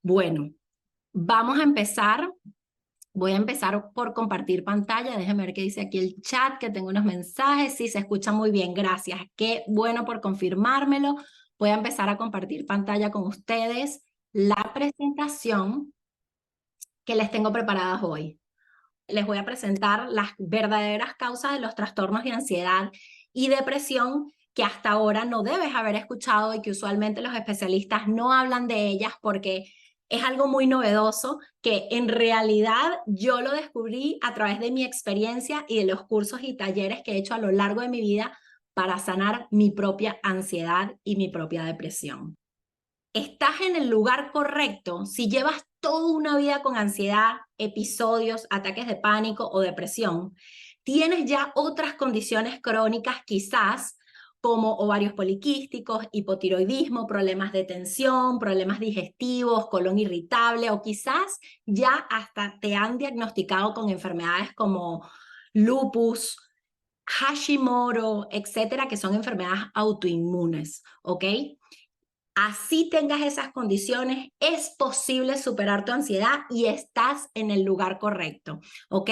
Bueno, vamos a empezar. Voy a empezar por compartir pantalla. Déjenme ver qué dice aquí el chat, que tengo unos mensajes. Sí, se escucha muy bien, gracias. Qué bueno por confirmármelo. Voy a empezar a compartir pantalla con ustedes la presentación que les tengo preparadas hoy. Les voy a presentar las verdaderas causas de los trastornos de ansiedad y depresión que hasta ahora no debes haber escuchado y que usualmente los especialistas no hablan de ellas porque es algo muy novedoso que en realidad yo lo descubrí a través de mi experiencia y de los cursos y talleres que he hecho a lo largo de mi vida para sanar mi propia ansiedad y mi propia depresión. Estás en el lugar correcto si llevas toda una vida con ansiedad, episodios, ataques de pánico o depresión. Tienes ya otras condiciones crónicas quizás como ovarios poliquísticos, hipotiroidismo, problemas de tensión, problemas digestivos, colon irritable o quizás ya hasta te han diagnosticado con enfermedades como lupus, Hashimoto, etcétera, que son enfermedades autoinmunes, ¿ok? Así tengas esas condiciones, es posible superar tu ansiedad y estás en el lugar correcto, ¿ok?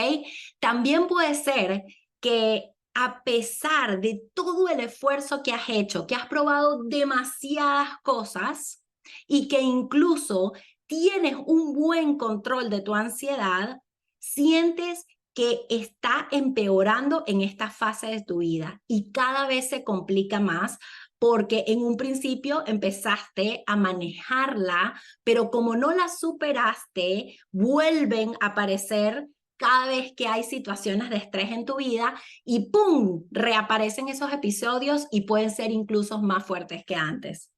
También puede ser que a pesar de todo el esfuerzo que has hecho, que has probado demasiadas cosas y que incluso tienes un buen control de tu ansiedad, sientes que está empeorando en esta fase de tu vida y cada vez se complica más porque en un principio empezaste a manejarla, pero como no la superaste, vuelven a aparecer cada vez que hay situaciones de estrés en tu vida y ¡pum! Reaparecen esos episodios y pueden ser incluso más fuertes que antes.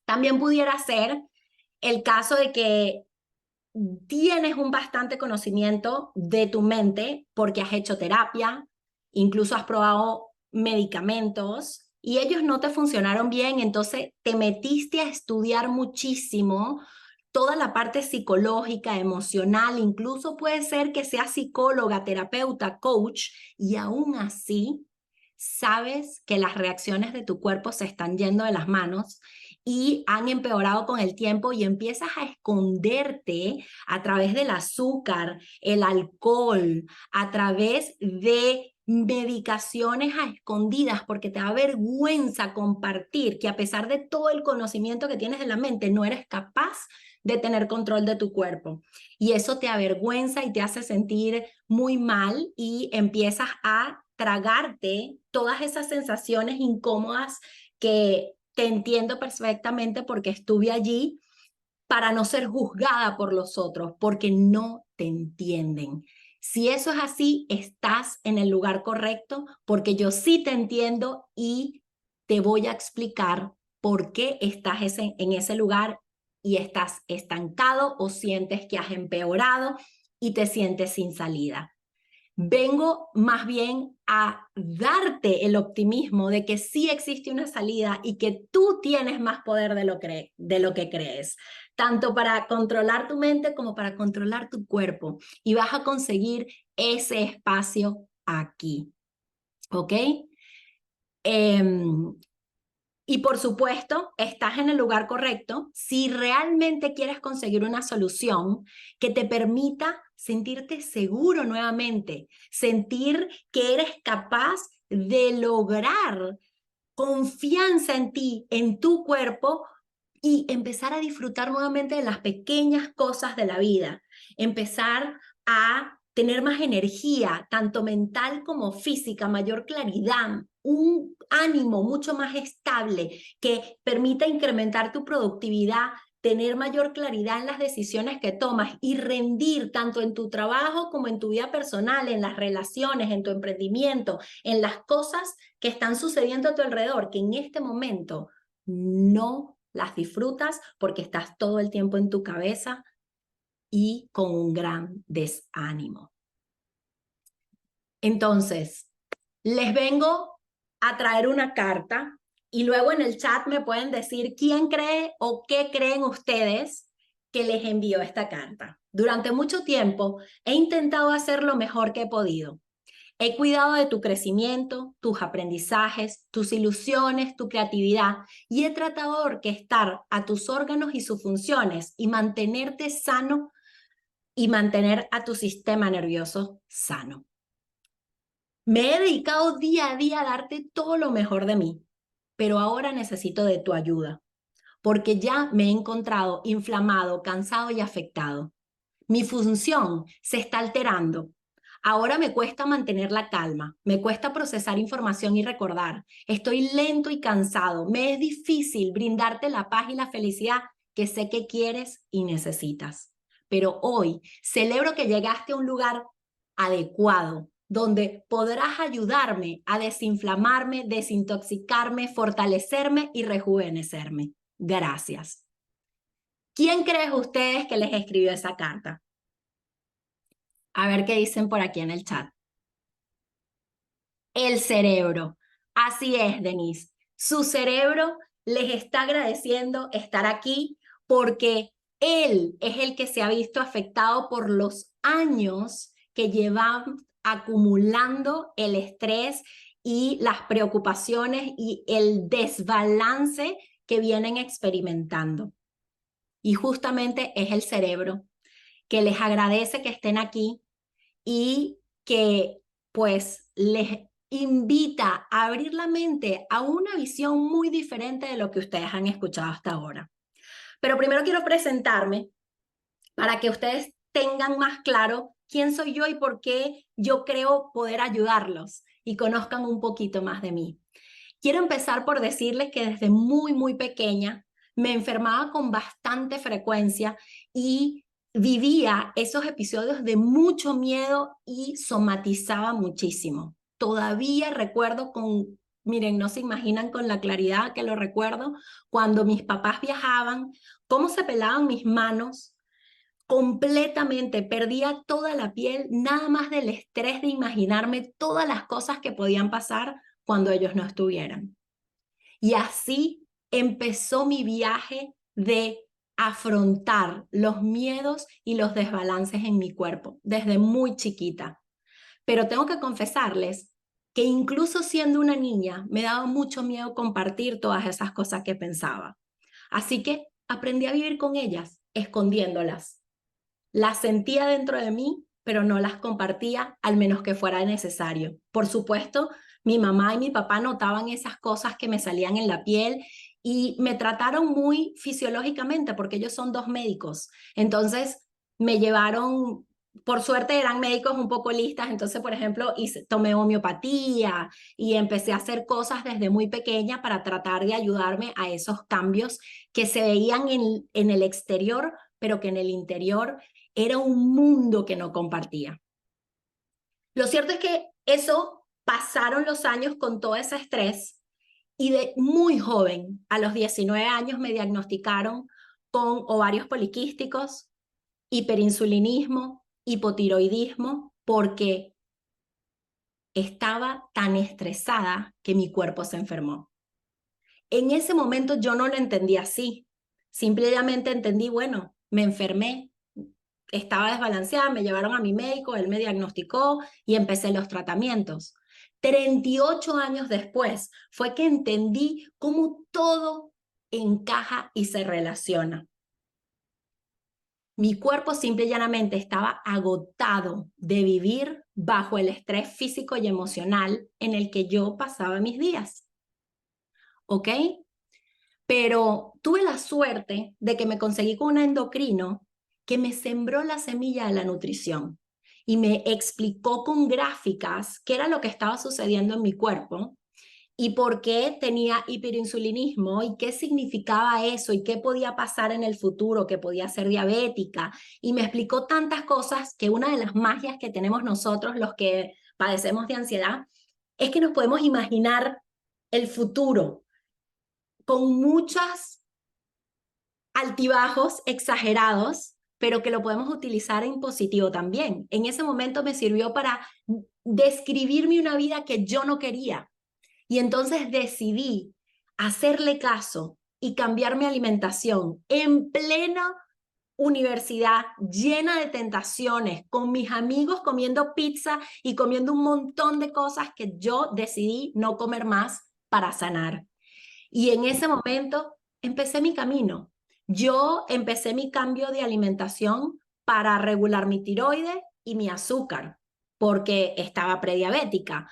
También pudiera ser el caso de que tienes un bastante conocimiento de tu mente porque has hecho terapia, incluso has probado medicamentos y ellos no te funcionaron bien, entonces te metiste a estudiar muchísimo toda la parte psicológica, emocional, incluso puede ser que seas psicóloga, terapeuta, coach y aún así sabes que las reacciones de tu cuerpo se están yendo de las manos y han empeorado con el tiempo y empiezas a esconderte a través del azúcar, el alcohol, a través de medicaciones a escondidas porque te da vergüenza compartir que a pesar de todo el conocimiento que tienes de la mente, no eres capaz de tener control de tu cuerpo. Y eso te avergüenza y te hace sentir muy mal y empiezas a tragarte todas esas sensaciones incómodas que te entiendo perfectamente porque estuve allí para no ser juzgada por los otros, porque no te entienden. Si eso es así, estás en el lugar correcto, porque yo sí te entiendo y te voy a explicar por qué estás en ese lugar y estás estancado o sientes que has empeorado y te sientes sin salida. Vengo más bien a darte el optimismo de que sí existe una salida y que tú tienes más poder de lo que crees, tanto para controlar tu mente como para controlar tu cuerpo. Y vas a conseguir ese espacio aquí, ¿ok? Y por supuesto, estás en el lugar correcto si realmente quieres conseguir una solución que te permita sentirte seguro nuevamente, sentir que eres capaz de lograr confianza en ti, en tu cuerpo y empezar a disfrutar nuevamente de las pequeñas cosas de la vida, empezar a tener más energía, tanto mental como física, mayor claridad, un ánimo mucho más estable que permita incrementar tu productividad, tener mayor claridad en las decisiones que tomas y rendir tanto en tu trabajo como en tu vida personal, en las relaciones, en tu emprendimiento, en las cosas que están sucediendo a tu alrededor, que en este momento no las disfrutas porque estás todo el tiempo en tu cabeza y con un gran desánimo. Entonces, les vengo a traer una carta y luego en el chat me pueden decir quién cree o qué creen ustedes que les envió esta carta. Durante mucho tiempo he intentado hacer lo mejor que he podido. He cuidado de tu crecimiento, tus aprendizajes, tus ilusiones, tu creatividad y he tratado de orquestar a tus órganos y sus funciones y mantenerte sano y mantener a tu sistema nervioso sano. Me he dedicado día a día a darte todo lo mejor de mí, pero ahora necesito de tu ayuda, porque ya me he encontrado inflamado, cansado y afectado. Mi función se está alterando. Ahora me cuesta mantener la calma, me cuesta procesar información y recordar. Estoy lento y cansado. Me es difícil brindarte la paz y la felicidad que sé que quieres y necesitas. Pero hoy celebro que llegaste a un lugar adecuado, donde podrás ayudarme a desinflamarme, desintoxicarme, fortalecerme y rejuvenecerme. Gracias. ¿Quién creen ustedes que les escribió esa carta? A ver qué dicen por aquí en el chat. El cerebro. Así es, Denise. Su cerebro les está agradeciendo estar aquí porque él es el que se ha visto afectado por los años que llevan acumulando el estrés y las preocupaciones y el desbalance que vienen experimentando. Y justamente es el cerebro que les agradece que estén aquí y que pues les invita a abrir la mente a una visión muy diferente de lo que ustedes han escuchado hasta ahora. Pero primero quiero presentarme para que ustedes tengan más claro quién soy yo y por qué yo creo poder ayudarlos y conozcan un poquito más de mí. Quiero empezar por decirles que desde muy pequeña me enfermaba con bastante frecuencia y vivía esos episodios de mucho miedo y somatizaba muchísimo. Todavía recuerdo miren, no se imaginan con la claridad que lo recuerdo, cuando mis papás viajaban, cómo se pelaban mis manos completamente, perdía toda la piel, nada más del estrés de imaginarme todas las cosas que podían pasar cuando ellos no estuvieran. Y así empezó mi viaje de afrontar los miedos y los desbalances en mi cuerpo desde muy chiquita. Pero tengo que confesarles que incluso siendo una niña me daba mucho miedo compartir todas esas cosas que pensaba. Así que aprendí a vivir con ellas, escondiéndolas. Las sentía dentro de mí, pero no las compartía, al menos que fuera necesario. Por supuesto, mi mamá y mi papá notaban esas cosas que me salían en la piel y me trataron muy fisiológicamente porque ellos son dos médicos. Entonces me llevaron, por suerte eran médicos un poco listas, entonces por ejemplo tomé homeopatía y empecé a hacer cosas desde muy pequeña para tratar de ayudarme a esos cambios que se veían en el exterior, pero que en el interior era un mundo que no compartía. Lo cierto es que eso pasaron los años con todo ese estrés y de muy joven, a los 19 años, me diagnosticaron con ovarios poliquísticos, hiperinsulinismo, hipotiroidismo, porque estaba tan estresada que mi cuerpo se enfermó. En ese momento yo no lo entendí así. Simplemente entendí, bueno, me enfermé, estaba desbalanceada, me llevaron a mi médico, él me diagnosticó y empecé los tratamientos. 38 años después fue que entendí cómo todo encaja y se relaciona. Mi cuerpo simple y llanamente estaba agotado de vivir bajo el estrés físico y emocional en el que yo pasaba mis días. ¿Ok? Pero tuve la suerte de que me conseguí con un endocrino que me sembró la semilla de la nutrición y me explicó con gráficas qué era lo que estaba sucediendo en mi cuerpo y por qué tenía hiperinsulinismo y qué significaba eso y qué podía pasar en el futuro, que podía ser diabética. Y me explicó tantas cosas que una de las magias que tenemos nosotros, los que padecemos de ansiedad, es que nos podemos imaginar el futuro con muchos altibajos exagerados, pero que lo podemos utilizar en positivo también. En ese momento me sirvió para describirme una vida que yo no quería. Y entonces decidí hacerle caso y cambiar mi alimentación en pleno universidad llena de tentaciones, con mis amigos comiendo pizza y comiendo un montón de cosas que yo decidí no comer más para sanar. Y en ese momento empecé mi camino. Yo empecé mi cambio de alimentación para regular mi tiroides y mi azúcar, porque estaba prediabética.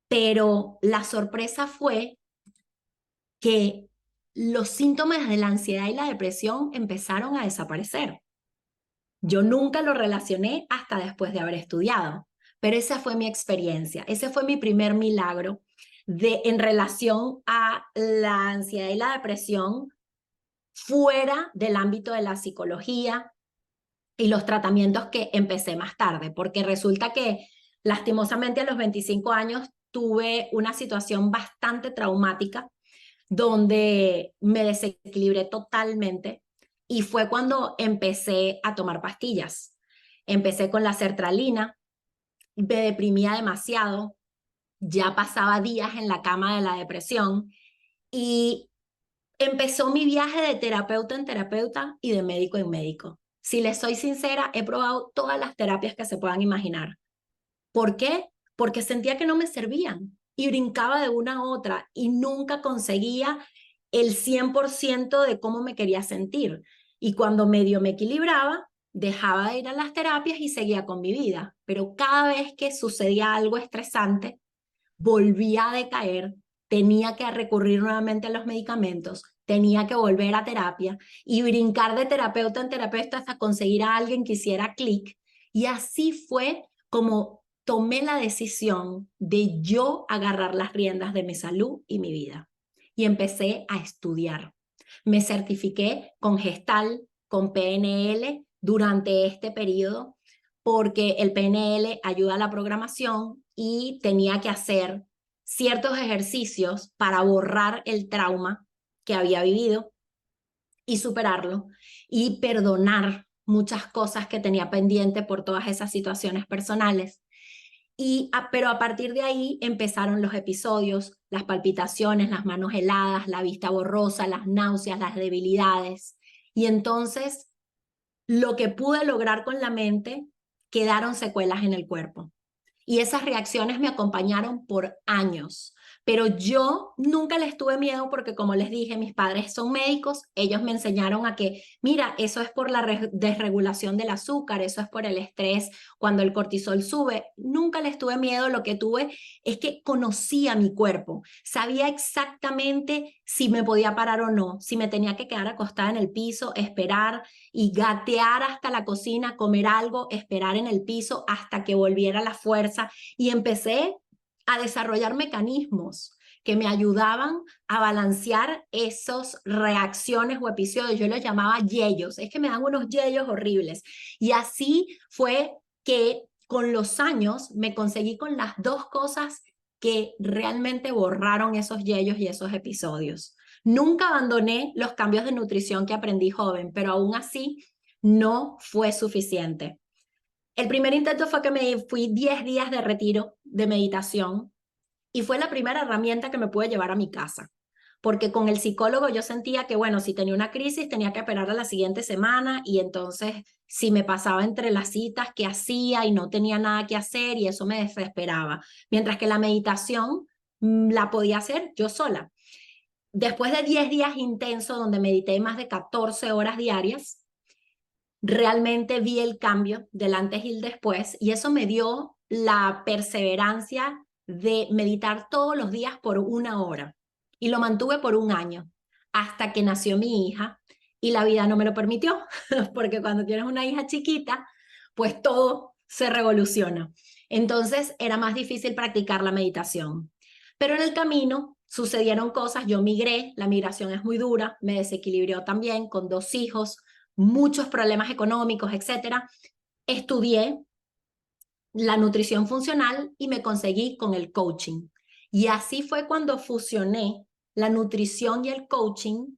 Pero la sorpresa fue que los síntomas de la ansiedad y la depresión empezaron a desaparecer. Yo nunca lo relacioné hasta después de haber estudiado, pero esa fue mi experiencia, ese fue mi primer milagro en relación a la ansiedad y la depresión fuera del ámbito de la psicología y los tratamientos que empecé más tarde, porque resulta que lastimosamente a los 25 años tuve una situación bastante traumática donde me desequilibré totalmente y fue cuando empecé a tomar pastillas. Empecé con la sertralina, me deprimía demasiado, ya pasaba días en la cama de la depresión y empezó mi viaje de terapeuta en terapeuta y de médico en médico. Si les soy sincera, he probado todas las terapias que se puedan imaginar. ¿Por qué? Porque sentía que no me servían y brincaba de una a otra y nunca conseguía el 100% de cómo me quería sentir. Y cuando medio me equilibraba, dejaba de ir a las terapias y seguía con mi vida. Pero cada vez que sucedía algo estresante, volvía a decaer, tenía que recurrir nuevamente a los medicamentos, tenía que volver a terapia y brincar de terapeuta en terapeuta hasta conseguir a alguien que hiciera clic. Y así fue como tomé la decisión de yo agarrar las riendas de mi salud y mi vida. Y empecé a estudiar. Me certifiqué con Gestalt, con PNL durante este periodo, porque el PNL ayuda a la programación y tenía que hacer ciertos ejercicios para borrar el trauma que había vivido y superarlo y perdonar muchas cosas que tenía pendiente por todas esas situaciones personales. Pero a partir de ahí empezaron los episodios, las palpitaciones, las manos heladas, la vista borrosa, las náuseas, las debilidades. Y entonces lo que pude lograr con la mente quedaron secuelas en el cuerpo. Y esas reacciones me acompañaron por años. Pero yo nunca les tuve miedo porque, como les dije, mis padres son médicos, ellos me enseñaron a que, mira, eso es por la desregulación del azúcar, eso es por el estrés cuando el cortisol sube. Nunca les tuve miedo, lo que tuve es que conocía mi cuerpo, sabía exactamente si me podía parar o no, si me tenía que quedar acostada en el piso, esperar y gatear hasta la cocina, comer algo, esperar en el piso hasta que volviera la fuerza y empecé a desarrollar mecanismos que me ayudaban a balancear esas reacciones o episodios. Yo los llamaba yeyos, es que me dan unos yeyos horribles. Y así fue que con los años me conseguí con las dos cosas que realmente borraron esos yeyos y esos episodios. Nunca abandoné los cambios de nutrición que aprendí joven, pero aún así no fue suficiente. El primer intento fue que me fui 10 días de retiro de meditación y fue la primera herramienta que me pude llevar a mi casa. Porque con el psicólogo yo sentía que, bueno, si tenía una crisis tenía que esperar a la siguiente semana y entonces si me pasaba entre las citas, ¿qué hacía? Y no tenía nada que hacer y eso me desesperaba. Mientras que la meditación la podía hacer yo sola. Después de 10 días intensos donde medité más de 14 horas diarias, realmente vi el cambio del antes y el después y eso me dio la perseverancia de meditar todos los días por 1 hora y lo mantuve por 1 año hasta que nació mi hija y la vida no me lo permitió porque cuando tienes una hija chiquita pues todo se revoluciona. Entonces era más difícil practicar la meditación. Pero en el camino sucedieron cosas, yo migré, la migración es muy dura, me desequilibró también con 2 hijos, muchos problemas económicos, etcétera. Estudié la nutrición funcional y me conseguí con el coaching. Y así fue cuando fusioné la nutrición y el coaching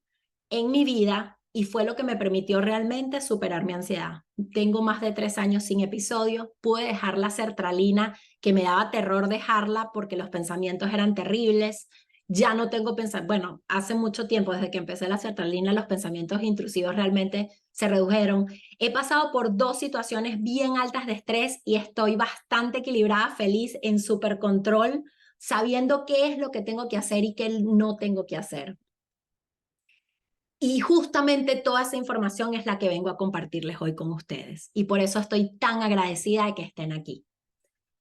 en mi vida y fue lo que me permitió realmente superar mi ansiedad. Tengo más de 3 años sin episodios, pude dejar la sertralina que me daba terror dejarla porque los pensamientos eran terribles ya no tengo pensamientos, bueno, hace mucho tiempo, desde que empecé la sertralina, los pensamientos intrusivos realmente se redujeron. He pasado por 2 situaciones bien altas de estrés y estoy bastante equilibrada, feliz, en súper control, sabiendo qué es lo que tengo que hacer y qué no tengo que hacer. Y justamente toda esa información es la que vengo a compartirles hoy con ustedes. Y por eso estoy tan agradecida de que estén aquí.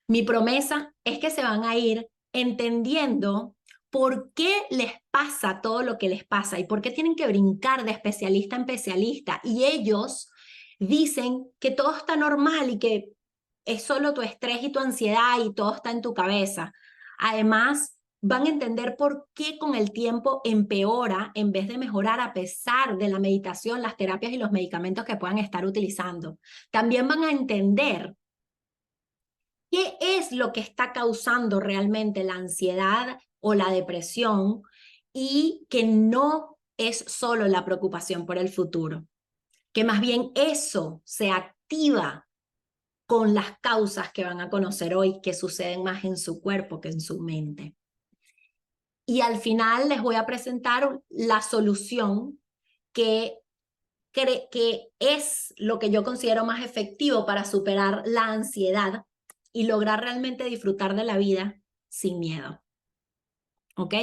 Mi promesa es que se van a ir entendiendo por qué les pasa todo lo que les pasa y por qué tienen que brincar de especialista en especialista. Y ellos dicen que todo está normal y que es solo tu estrés y tu ansiedad y todo está en tu cabeza. Además, van a entender por qué con el tiempo empeora en vez de mejorar a pesar de la meditación, las terapias y los medicamentos que puedan estar utilizando. También van a entender qué es lo que está causando realmente la ansiedad o la depresión y que no es solo la preocupación por el futuro, que más bien eso se activa con las causas que van a conocer hoy, que suceden más en su cuerpo que en su mente. Y al final les voy a presentar la solución que es lo que yo considero más efectivo para superar la ansiedad y lograr realmente disfrutar de la vida sin miedo. ¿Ok?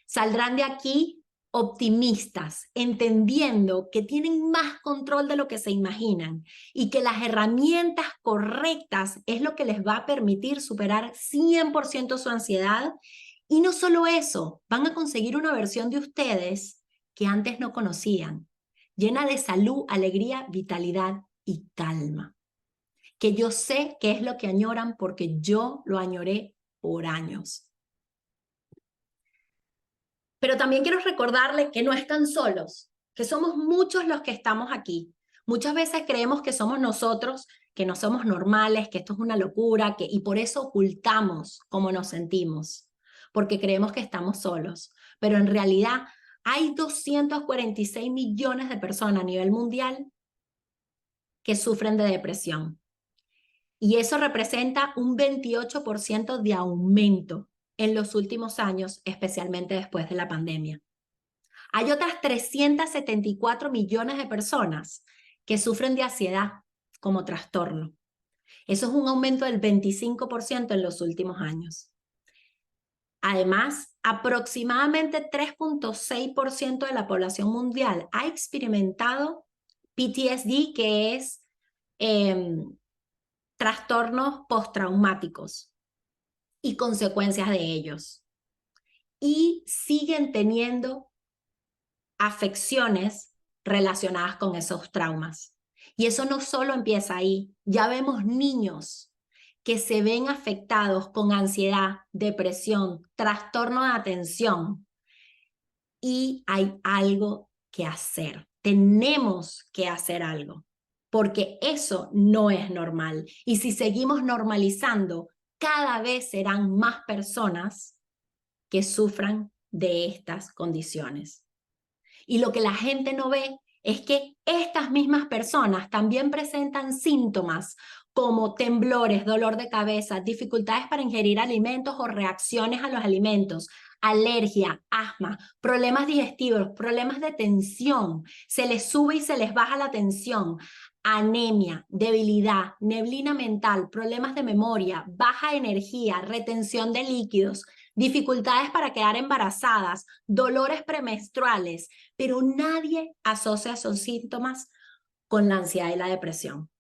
Saldrán de aquí optimistas, entendiendo que tienen más control de lo que se imaginan y que las herramientas correctas es lo que les va a permitir superar 100% su ansiedad. Y no solo eso, van a conseguir una versión de ustedes que antes no conocían, llena de salud, alegría, vitalidad y calma. Que yo sé que es lo que añoran porque yo lo añoré por años. Pero también quiero recordarles que no están solos, que somos muchos los que estamos aquí. Muchas veces creemos que somos nosotros, que no somos normales, que esto es una locura, y por eso ocultamos cómo nos sentimos, porque creemos que estamos solos. Pero en realidad hay 246 millones de personas a nivel mundial que sufren de depresión. Y eso representa un 28% de aumento en los últimos años, especialmente después de la pandemia. Hay otras 374 millones de personas que sufren de ansiedad como trastorno. Eso es un aumento del 25% en los últimos años. Además, aproximadamente 3.6% de la población mundial ha experimentado PTSD, que es trastornos postraumáticos y consecuencias de ellos. Y siguen teniendo afecciones relacionadas con esos traumas. Y eso no solo empieza ahí, ya vemos niños que se ven afectados con ansiedad, depresión, trastorno de atención y hay algo que hacer. Tenemos que hacer algo porque eso no es normal. Y si seguimos normalizando, cada vez serán más personas que sufran de estas condiciones. Y lo que la gente no ve es que estas mismas personas también presentan síntomas como temblores, dolor de cabeza, dificultades para ingerir alimentos o reacciones a los alimentos, alergia, asma, problemas digestivos, problemas de tensión, se les sube y se les baja la tensión, anemia, debilidad, neblina mental, problemas de memoria, baja energía, retención de líquidos, dificultades para quedar embarazadas, dolores premenstruales, pero nadie asocia esos síntomas con la ansiedad y la depresión.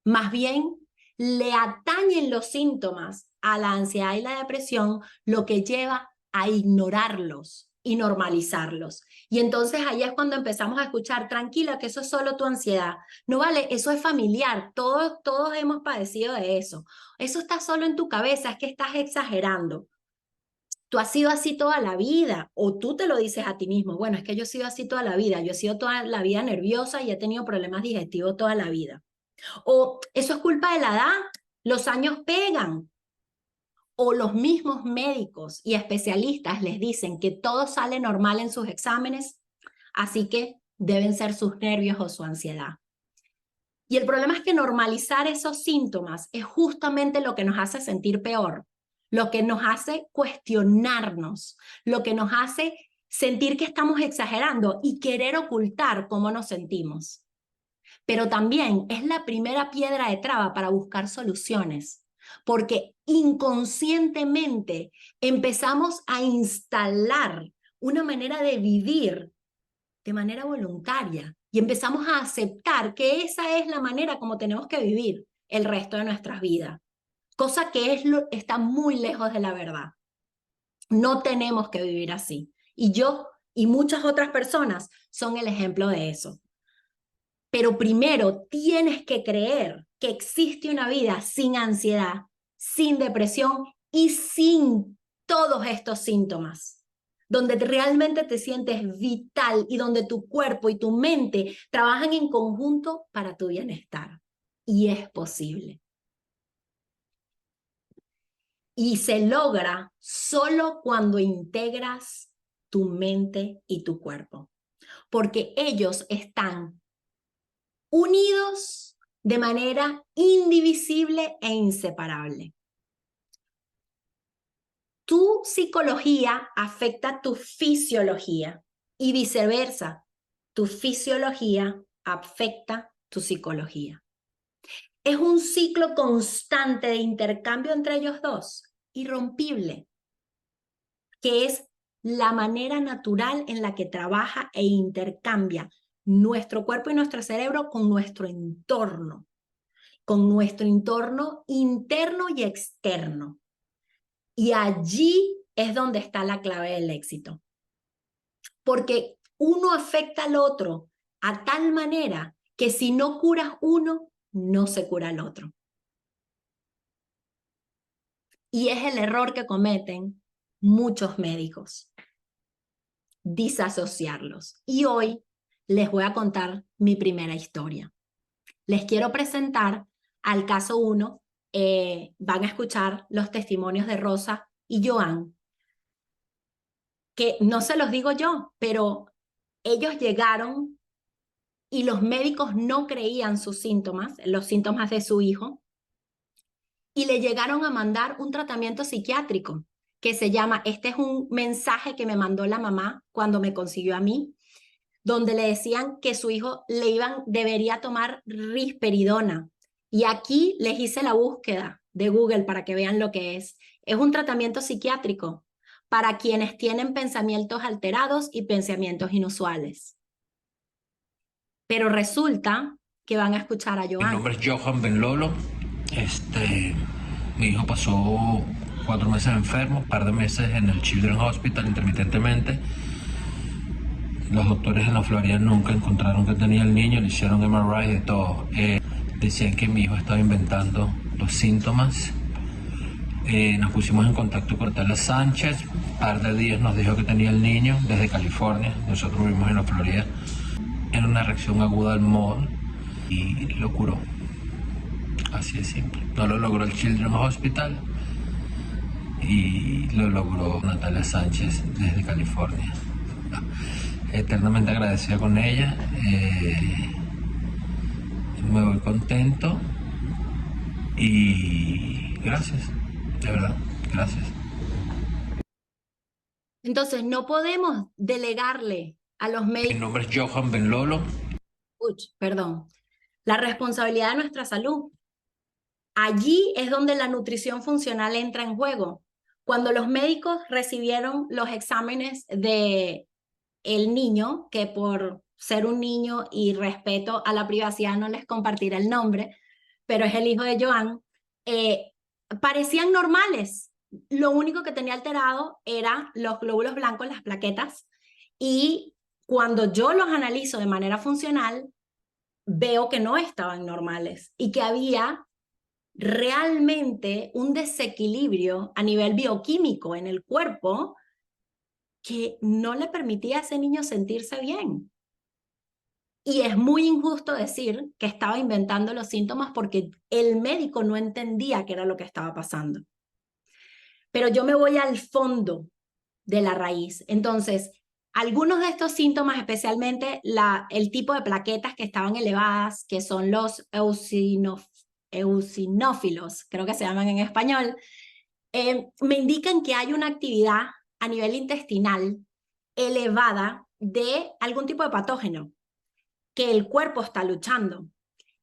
Más bien, le atañen los síntomas a la ansiedad y la depresión, lo que lleva a ignorarlos y normalizarlos. Y entonces ahí es cuando empezamos a escuchar, tranquila, que eso es solo tu ansiedad. No vale, eso es familiar, todos hemos padecido de eso. Eso está solo en tu cabeza, es que estás exagerando. Tú has sido así toda la vida, o tú te lo dices a ti mismo, bueno, es que yo he sido así toda la vida, yo he sido toda la vida nerviosa y he tenido problemas digestivos toda la vida. O eso es culpa de la edad, los años pegan. O los mismos médicos y especialistas les dicen que todo sale normal en sus exámenes, así que deben ser sus nervios o su ansiedad. Y el problema es que normalizar esos síntomas es justamente lo que nos hace sentir peor. lo que nos hace cuestionarnos, lo que nos hace sentir que estamos exagerando y querer ocultar cómo nos sentimos. Pero también es la primera piedra de traba para buscar soluciones, porque inconscientemente empezamos a instalar una manera de vivir de manera voluntaria y empezamos a aceptar que esa es la manera como tenemos que vivir el resto de nuestras vidas, cosa que está muy lejos de la verdad. No tenemos que vivir así. Y yo y muchas otras personas son el ejemplo de eso. Pero primero tienes que creer que existe una vida sin ansiedad, sin depresión y sin todos estos síntomas, donde realmente te sientes vital y donde tu cuerpo y tu mente trabajan en conjunto para tu bienestar. Y es posible. Y se logra solo cuando integras tu mente y tu cuerpo, porque ellos están unidos de manera indivisible e inseparable. Tu psicología afecta tu fisiología y viceversa. Tu fisiología afecta tu psicología. Es un ciclo constante de intercambio entre ellos dos, irrompible, que es la manera natural en la que trabaja e intercambia nuestro cuerpo y nuestro cerebro con nuestro entorno interno y externo. Y allí es donde está la clave del éxito. Porque uno afecta al otro a tal manera que si no curas uno, no se cura el otro. Y es el error que cometen muchos médicos, disasociarlos. Y hoy les voy a contar mi primera historia. Les quiero presentar al caso 1. Van a escuchar los testimonios de Rosa y Joan, que no se los digo yo, pero ellos llegaron y los médicos no creían sus síntomas, los síntomas de su hijo, y le llegaron a mandar un tratamiento psiquiátrico que se llama, este es un mensaje que me mandó la mamá cuando me consiguió a mí, donde le decían que su hijo debería tomar risperidona. Y aquí les hice la búsqueda de Google para que vean lo que es. Es un tratamiento psiquiátrico para quienes tienen pensamientos alterados y pensamientos inusuales. Pero resulta que van a escuchar a Joan. Mi nombre es Johan Benlolo. Mi hijo pasó 4 meses enfermo, un par de meses en el Children's Hospital intermitentemente. Los doctores en la Florida nunca encontraron que tenía el niño, le hicieron MRI de todo. Decían que mi hijo estaba inventando los síntomas. Nos pusimos en contacto con Tala Sánchez. Un par de días nos dijo que tenía el niño desde California. Nosotros vivimos en la Florida. Era una reacción aguda al MOD y lo curó. Así de simple. No lo logró el Children's Hospital y lo logró Natalia Sánchez desde California. Eternamente agradecida con ella. Me voy contento y gracias, de verdad, gracias. Entonces, no podemos delegarle a los médicos. Mi nombre es Johan Benlolo. Perdón. La responsabilidad de nuestra salud. Allí es donde la nutrición funcional entra en juego. Cuando los médicos recibieron los exámenes de el niño, que por ser un niño y respeto a la privacidad no les compartiré el nombre, pero es el hijo de Joan, parecían normales. Lo único que tenía alterado eran los glóbulos blancos, las plaquetas, y cuando yo los analizo de manera funcional, veo que no estaban normales y que había realmente un desequilibrio a nivel bioquímico en el cuerpo que no le permitía a ese niño sentirse bien. Y es muy injusto decir que estaba inventando los síntomas porque el médico no entendía qué era lo que estaba pasando. Pero yo me voy al fondo de la raíz. Entonces, algunos de estos síntomas, especialmente el tipo de plaquetas que estaban elevadas, que son los eosinófilos, creo que se llaman en español, me indican que hay una actividad a nivel intestinal elevada de algún tipo de patógeno que el cuerpo está luchando,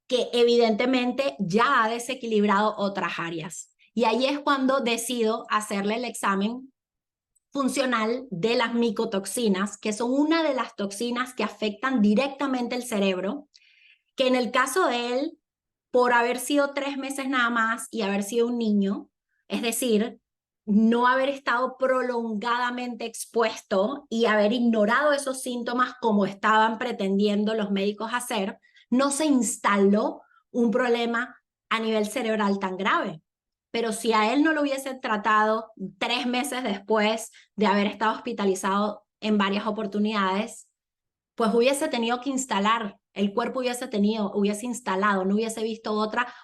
que evidentemente ya ha desequilibrado otras áreas. Y ahí es cuando decido hacerle el examen funcional de las micotoxinas, que son una de las toxinas que afectan directamente el cerebro, que en el caso de él, por haber sido 3 meses nada más y haber sido un niño, es decir, no haber estado prolongadamente expuesto y haber ignorado esos síntomas como estaban pretendiendo los médicos hacer, no se instaló un problema a nivel cerebral tan grave. Pero si a él no lo hubiesen tratado 3 meses después de haber estado hospitalizado en varias oportunidades, pues hubiese tenido que instalar, el cuerpo hubiese instalado, no hubiese visto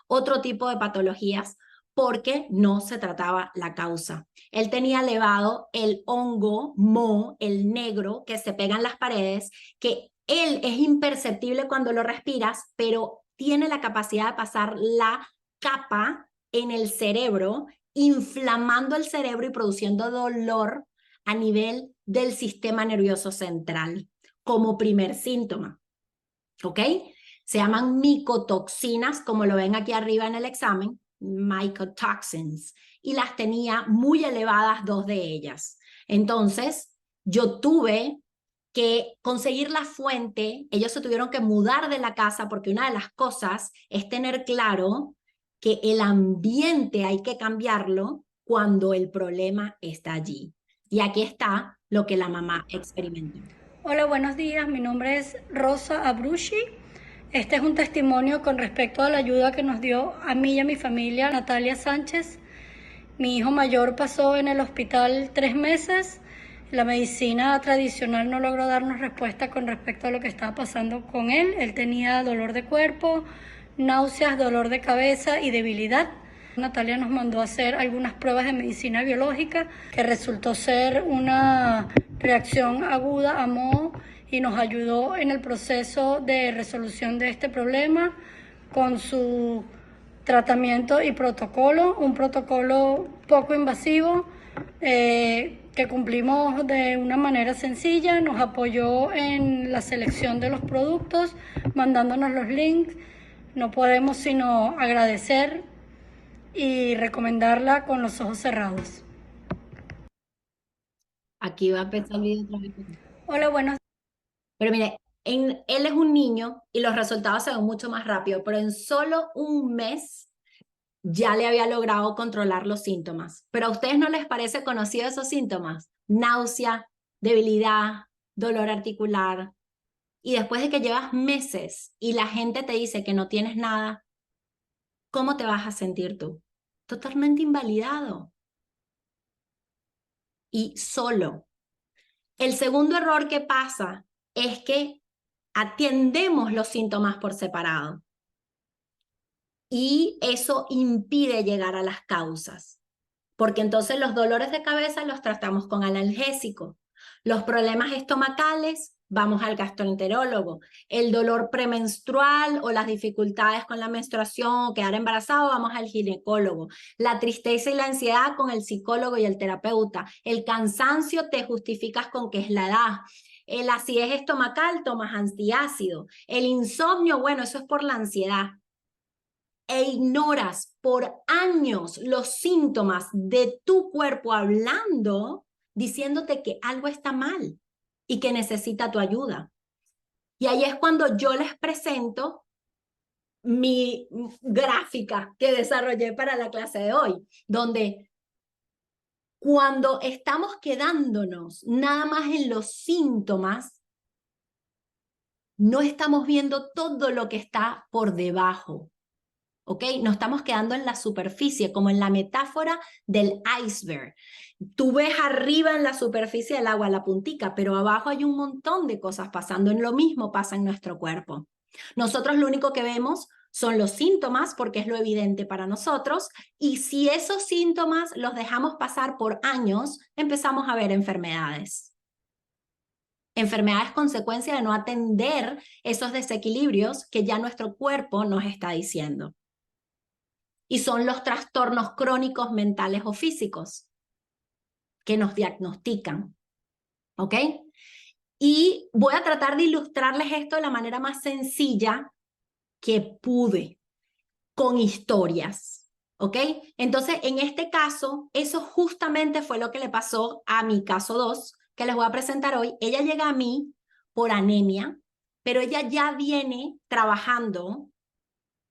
otro tipo de patologías porque no se trataba la causa. Él tenía elevado el hongo mo, el negro, que se pega en las paredes, que él es imperceptible cuando lo respiras, pero tiene la capacidad de pasar la capa en el cerebro, inflamando el cerebro y produciendo dolor a nivel del sistema nervioso central como primer síntoma, ¿ok? Se llaman micotoxinas, como lo ven aquí arriba en el examen, mycotoxins, y las tenía muy elevadas 2 de ellas. Entonces, yo tuve que conseguir la fuente, ellos se tuvieron que mudar de la casa porque una de las cosas es tener claro que el ambiente hay que cambiarlo cuando el problema está allí. Y aquí está lo que la mamá experimentó. Hola, buenos días. Mi nombre es Rosa Abrushi. Este es un testimonio con respecto a la ayuda que nos dio a mí y a mi familia Natalia Sánchez. Mi hijo mayor pasó en el hospital 3 meses. La medicina tradicional no logró darnos respuesta con respecto a lo que estaba pasando con él. Él tenía dolor de cuerpo, náuseas, dolor de cabeza y debilidad. Natalia nos mandó a hacer algunas pruebas de medicina biológica que resultó ser una reacción aguda a moho y nos ayudó en el proceso de resolución de este problema con su tratamiento y protocolo, un protocolo poco invasivo que cumplimos de una manera sencilla. Nos apoyó en la selección de los productos, mandándonos los links. No podemos sino agradecer y recomendarla con los ojos cerrados. Aquí va a empezar el video otra vez. Hola, buenos. Pero mire, él es un niño y los resultados se ven mucho más rápido, pero en solo un mes ya le había logrado controlar los síntomas. Pero a ustedes no les parece conocido esos síntomas: náusea, debilidad, dolor articular. Y después de que llevas meses y la gente te dice que no tienes nada, ¿cómo te vas a sentir tú? Totalmente invalidado y solo. El segundo error que pasa es que atendemos los síntomas por separado y eso impide llegar a las causas, porque entonces los dolores de cabeza los tratamos con analgésico, los problemas estomacales vamos al gastroenterólogo, el dolor premenstrual o las dificultades con la menstruación o quedar embarazado vamos al ginecólogo, la tristeza y la ansiedad con el psicólogo y el terapeuta, el cansancio te justificas con que es la edad, la acidez estomacal tomas antiácido, el insomnio, bueno, eso es por la ansiedad. E ignoras por años los síntomas de tu cuerpo hablando, diciéndote que algo está mal y que necesita tu ayuda. Y ahí es cuando yo les presento mi gráfica que desarrollé para la clase de hoy, donde cuando estamos quedándonos nada más en los síntomas, no estamos viendo todo lo que está por debajo. ¿Ok? Nos estamos quedando en la superficie, como en la metáfora del iceberg. Tú ves arriba en la superficie del agua la puntica, pero abajo hay un montón de cosas pasando. En lo mismo pasa en nuestro cuerpo. Nosotros lo único que vemos son los síntomas, porque es lo evidente para nosotros, y si esos síntomas los dejamos pasar por años, empezamos a ver enfermedades. Enfermedades consecuencia de no atender esos desequilibrios que ya nuestro cuerpo nos está diciendo. y son los trastornos crónicos mentales o físicos que nos diagnostican, ¿ok? Y voy a tratar de ilustrarles esto de la manera más sencilla que pude, con historias, ¿ok? Entonces, en este caso, eso justamente fue lo que le pasó a mi caso 2, que les voy a presentar hoy. Ella llega a mí por anemia, pero ella ya viene trabajando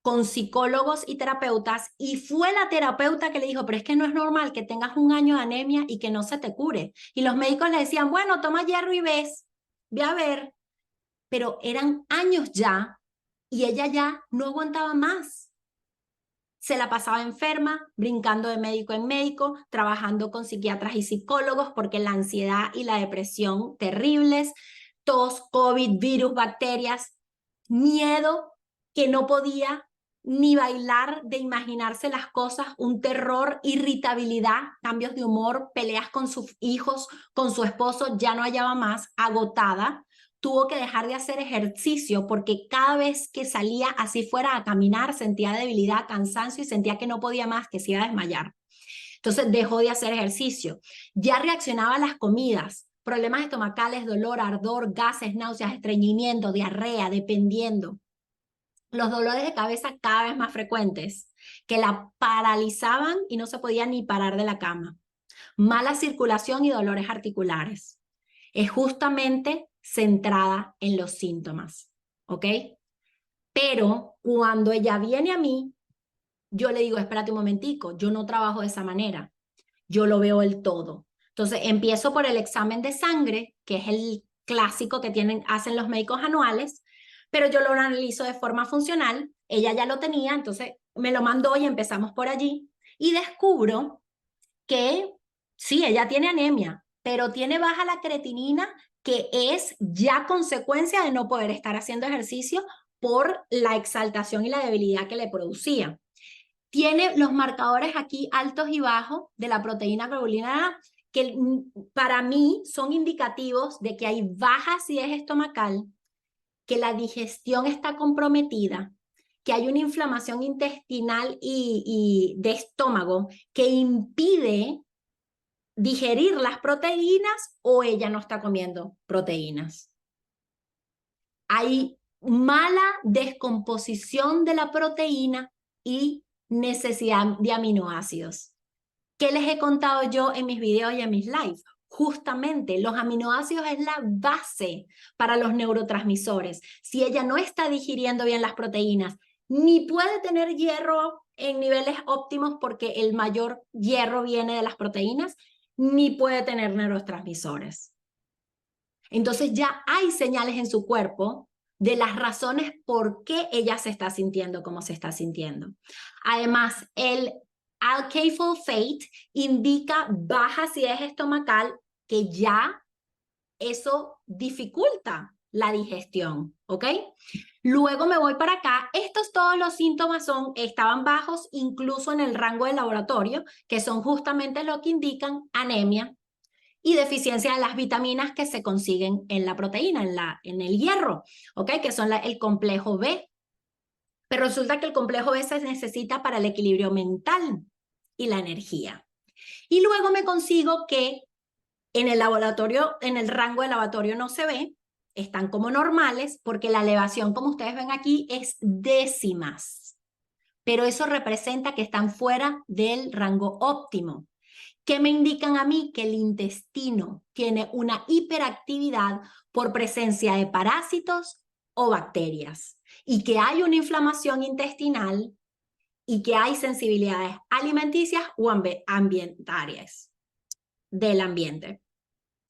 con psicólogos y terapeutas, y fue la terapeuta que le dijo, pero es que no es normal que tengas un año de anemia y que no se te cure. Y los médicos le decían, bueno, toma hierro y ves, ve a ver, pero eran años ya y ella ya no aguantaba más. Se la pasaba enferma, brincando de médico en médico, trabajando con psiquiatras y psicólogos porque la ansiedad y la depresión terribles, tos, COVID, virus, bacterias, miedo que no podía ni bailar de imaginarse las cosas, un terror, irritabilidad, cambios de humor, peleas con sus hijos, con su esposo, ya no hallaba más, agotada. Tuvo que dejar de hacer ejercicio porque cada vez que salía así fuera a caminar sentía debilidad, cansancio y sentía que no podía más, que se iba a desmayar. Entonces dejó de hacer ejercicio. Ya reaccionaba a las comidas, problemas estomacales, dolor, ardor, gases, náuseas, estreñimiento, diarrea, dependiendo. Los dolores de cabeza cada vez más frecuentes, que la paralizaban y no se podía ni parar de la cama. Mala circulación y dolores articulares. Es justamente centrada en los síntomas, ¿ok? Pero cuando ella viene a mí, yo le digo, espérate un momentico, yo no trabajo de esa manera, yo lo veo el todo. Entonces empiezo por el examen de sangre, que es el clásico que hacen los médicos anuales, pero yo lo analizo de forma funcional, ella ya lo tenía, entonces me lo mandó y empezamos por allí, y descubro que sí, ella tiene anemia, pero tiene baja la creatinina, que es ya consecuencia de no poder estar haciendo ejercicio por la exaltación y la debilidad que le producía. Tiene los marcadores aquí altos y bajos de la proteína globulina A, que para mí son indicativos de que hay baja acidez estomacal, que la digestión está comprometida, que hay una inflamación intestinal y de estómago que impide digerir las proteínas, o ella no está comiendo proteínas. Hay mala descomposición de la proteína y necesidad de aminoácidos. ¿Qué les he contado yo en mis videos y en mis lives? Justamente los aminoácidos es la base para los neurotransmisores. Si ella no está digiriendo bien las proteínas, ni puede tener hierro en niveles óptimos porque el mayor hierro viene de las proteínas, ni puede tener neurotransmisores. Entonces ya hay señales en su cuerpo de las razones por qué ella se está sintiendo como se está sintiendo. Además, el alkafolate indica baja acidez estomacal, que ya eso dificulta la digestión, ¿ok? Luego me voy para acá. Todos los síntomas estaban bajos incluso en el rango del laboratorio, que son justamente lo que indican anemia y deficiencia de las vitaminas que se consiguen en la proteína, en el hierro, ¿ok? Que son el complejo B. Pero resulta que el complejo B se necesita para el equilibrio mental y la energía. Y luego me consigo que en el laboratorio, en el rango de laboratorio no se ve, están como normales, porque la elevación, como ustedes ven aquí, es décimas. Pero eso representa que están fuera del rango óptimo. ¿Qué me indican a mí? Que el intestino tiene una hiperactividad por presencia de parásitos o bacterias, y que hay una inflamación intestinal y que hay sensibilidades alimenticias o ambientarias del ambiente.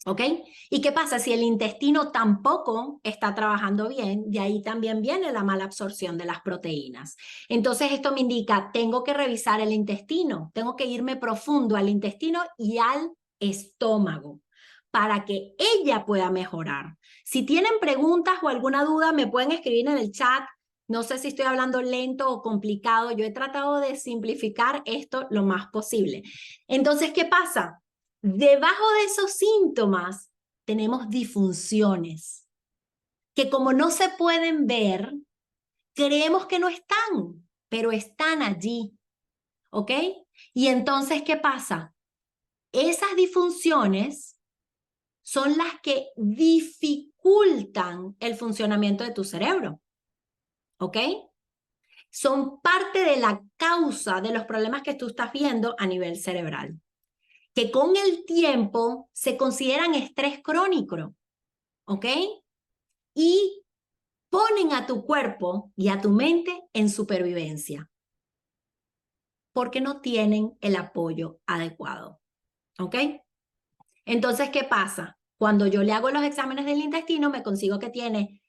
¿Ok? ¿Y qué pasa? Si el intestino tampoco está trabajando bien, de ahí también viene la mala absorción de las proteínas. Entonces esto me indica, tengo que revisar el intestino, tengo que irme profundo al intestino y al estómago para que ella pueda mejorar. Si tienen preguntas o alguna duda, me pueden escribir en el chat. No sé si estoy hablando lento o complicado. Yo he tratado de simplificar esto lo más posible. Entonces, ¿qué pasa? Debajo de esos síntomas tenemos disfunciones que, como no se pueden ver, creemos que no están, pero están allí. ¿ok? Y entonces, ¿qué pasa? Esas disfunciones son las que dificultan el funcionamiento de tu cerebro, ¿ok? Son parte de la causa de los problemas que tú estás viendo a nivel cerebral, que con el tiempo se consideran estrés crónico, ¿ok? Y ponen a tu cuerpo y a tu mente en supervivencia, porque no tienen el apoyo adecuado, ¿ok? Entonces, ¿qué pasa? Cuando yo le hago los exámenes del intestino, me consigo que tiene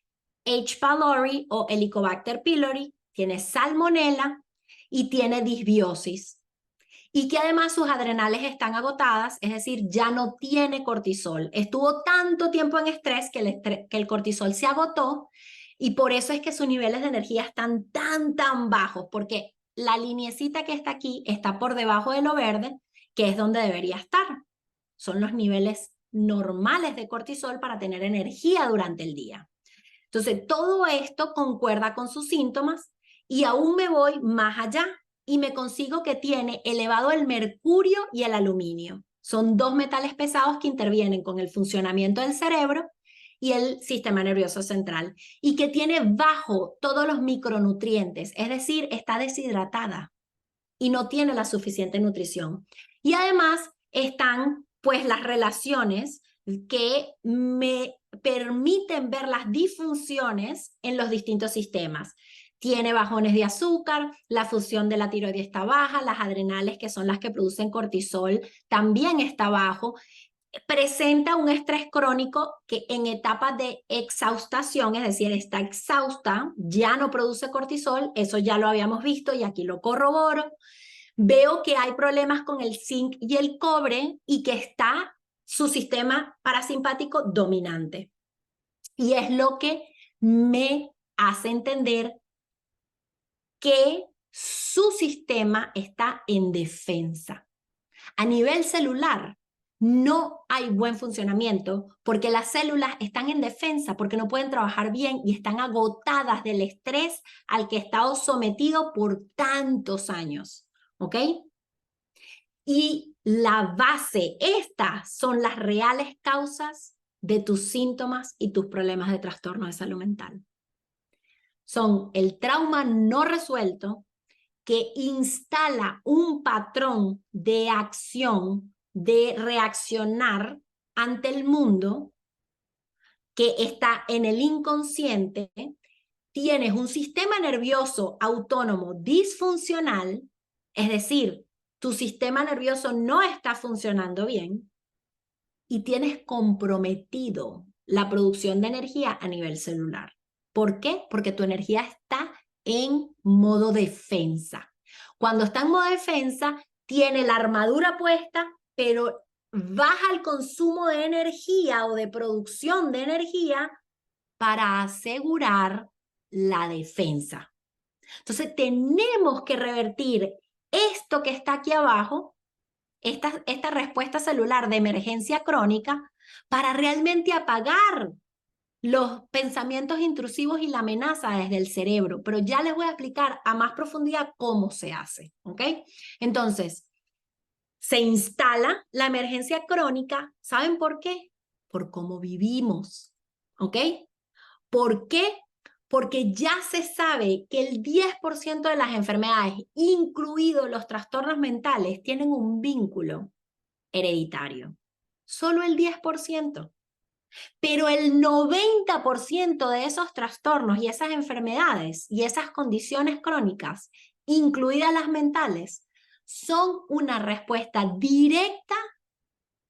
H. pylori o Helicobacter pylori, tiene salmonela y tiene disbiosis. Y que además sus adrenales están agotadas, es decir, ya no tiene cortisol. Estuvo tanto tiempo en estrés que el cortisol se agotó y por eso es que sus niveles de energía están tan bajos, porque la lineecita que está aquí está por debajo de lo verde, que es donde debería estar. Son los niveles normales de cortisol para tener energía durante el día. Entonces, todo esto concuerda con sus síntomas y aún me voy más allá y me consigo que tiene elevado el mercurio y el aluminio. Son dos metales pesados que intervienen con el funcionamiento del cerebro y el sistema nervioso central y que tiene bajo todos los micronutrientes, es decir, está deshidratada y no tiene la suficiente nutrición. Y además están pues las relaciones que me permiten ver las disfunciones en los distintos sistemas. Tiene bajones de azúcar, la función de la tiroides está baja, las adrenales, que son las que producen cortisol, también está bajo. Presenta un estrés crónico que en etapas de exhaustación, es decir, está exhausta, ya no produce cortisol, eso ya lo habíamos visto y aquí lo corroboro. Veo que hay problemas con el zinc y el cobre y que está su sistema parasimpático dominante. Y es lo que me hace entender que su sistema está en defensa. A nivel celular, no hay buen funcionamiento porque las células están en defensa, porque no pueden trabajar bien y están agotadas del estrés al que he estado sometido por tantos años. ¿Ok? Y la base, estas son las reales causas de tus síntomas y tus problemas de trastorno de salud mental. Son el trauma no resuelto que instala un patrón de acción, de reaccionar ante el mundo que está en el inconsciente. Tienes un sistema nervioso autónomo disfuncional, es decir, tu sistema nervioso no está funcionando bien y tienes comprometido la producción de energía a nivel celular. ¿Por qué? Porque tu energía está en modo defensa. Cuando está en modo defensa, tiene la armadura puesta, pero baja el consumo de energía o de producción de energía para asegurar la defensa. Entonces, tenemos que revertir esto que está aquí abajo, esta respuesta celular de emergencia crónica, para realmente apagar los pensamientos intrusivos y la amenaza desde el cerebro. Pero ya les voy a explicar a más profundidad cómo se hace, ¿ok? Entonces, se instala la emergencia crónica. ¿Saben por qué? Por cómo vivimos, ¿ok? ¿Por qué? Porque ya se sabe que el 10% de las enfermedades, incluidos los trastornos mentales, tienen un vínculo hereditario. Solo el 10%. Pero el 90% de esos trastornos y esas enfermedades y esas condiciones crónicas, incluidas las mentales, son una respuesta directa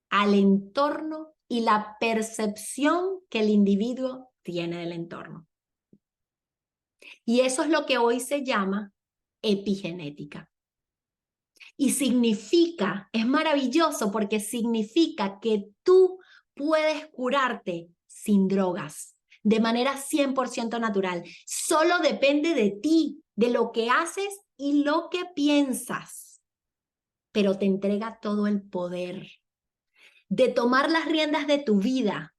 al entorno y la percepción que el individuo tiene del entorno. Y eso es lo que hoy se llama epigenética. Y significa, es maravilloso porque significa que tú puedes curarte sin drogas, de manera 100% natural. Solo depende de ti, de lo que haces y lo que piensas. Pero te entrega todo el poder de tomar las riendas de tu vida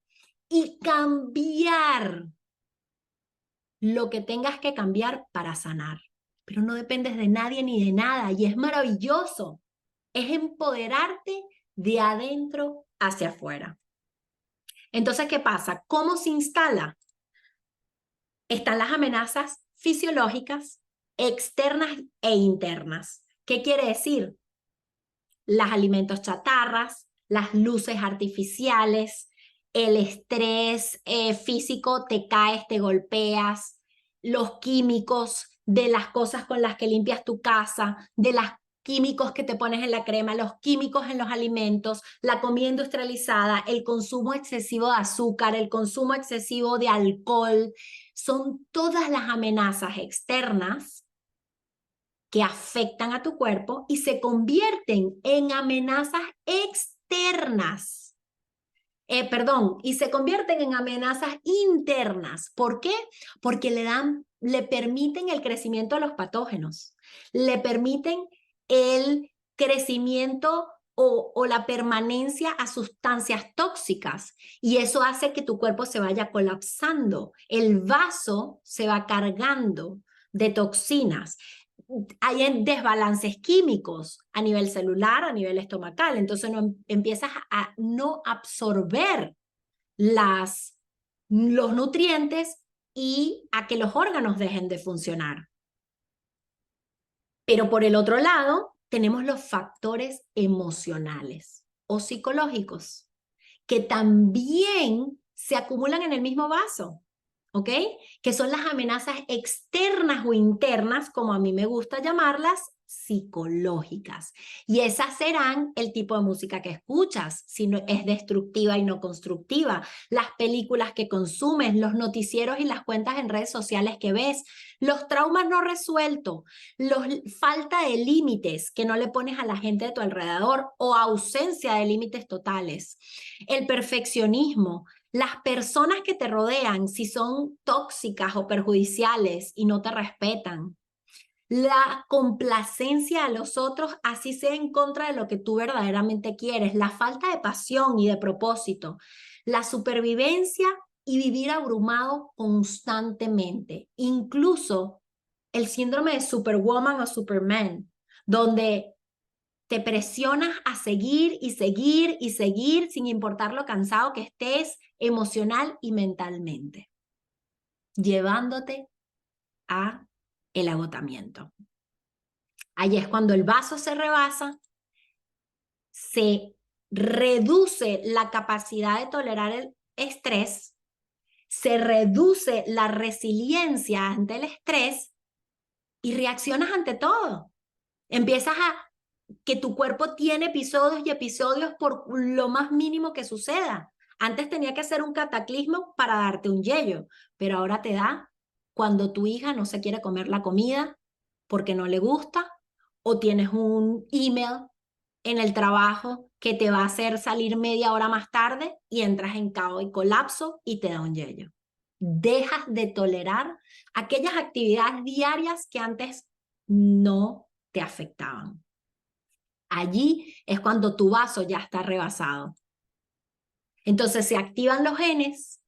y cambiar lo que tengas que cambiar para sanar. pero no dependes de nadie ni de nada y es maravilloso. Es empoderarte de adentro hacia afuera. Entonces, ¿qué pasa? ¿Cómo se instala? Están las amenazas fisiológicas, externas e internas. ¿Qué quiere decir? Los alimentos chatarras, las luces artificiales, el estrés físico, te caes, te golpeas, los químicos de las cosas con las que limpias tu casa, de los químicos que te pones en la crema, los químicos en los alimentos, la comida industrializada, el consumo excesivo de azúcar, el consumo excesivo de alcohol, son todas las amenazas externas que afectan a tu cuerpo y se convierten en amenazas externas. Y se convierten en amenazas internas. ¿Por qué? Porque le permiten el crecimiento de los patógenos, le permiten el crecimiento o la permanencia a sustancias tóxicas y eso hace que tu cuerpo se vaya colapsando, el vaso se va cargando de toxinas. Hay desbalances químicos a nivel celular, a nivel estomacal, entonces empiezas a no absorber los nutrientes y a que los órganos dejen de funcionar. Pero por el otro lado, tenemos los factores emocionales o psicológicos, que también se acumulan en el mismo vaso. ¿Ok? Que son las amenazas externas o internas, como a mí me gusta llamarlas, psicológicas. Y esas serán el tipo de música que escuchas, si no, es destructiva y no constructiva, las películas que consumes, los noticieros y las cuentas en redes sociales que ves, los traumas no resueltos, falta de límites que no le pones a la gente de tu alrededor o ausencia de límites totales, el perfeccionismo, las personas que te rodean, si son tóxicas o perjudiciales y no te respetan. La complacencia a los otros, así sea en contra de lo que tú verdaderamente quieres. La falta de pasión y de propósito. La supervivencia y vivir abrumado constantemente. Incluso el síndrome de Superwoman o Superman, donde te presionas a seguir y seguir y seguir sin importar lo cansado que estés emocional y mentalmente, llevándote a el agotamiento. Ahí es cuando el vaso se rebasa, se reduce la capacidad de tolerar el estrés, se reduce la resiliencia ante el estrés y reaccionas ante todo. Empiezas a que tu cuerpo tiene episodios y episodios por lo más mínimo que suceda. Antes tenía que ser un cataclismo para darte un yello, pero ahora te da cuando tu hija no se quiere comer la comida porque no le gusta o tienes un email en el trabajo que te va a hacer salir media hora más tarde y entras en caos y colapso y te da un yello. Dejas de tolerar aquellas actividades diarias que antes no te afectaban. Allí es cuando tu vaso ya está rebasado. Entonces se activan los genes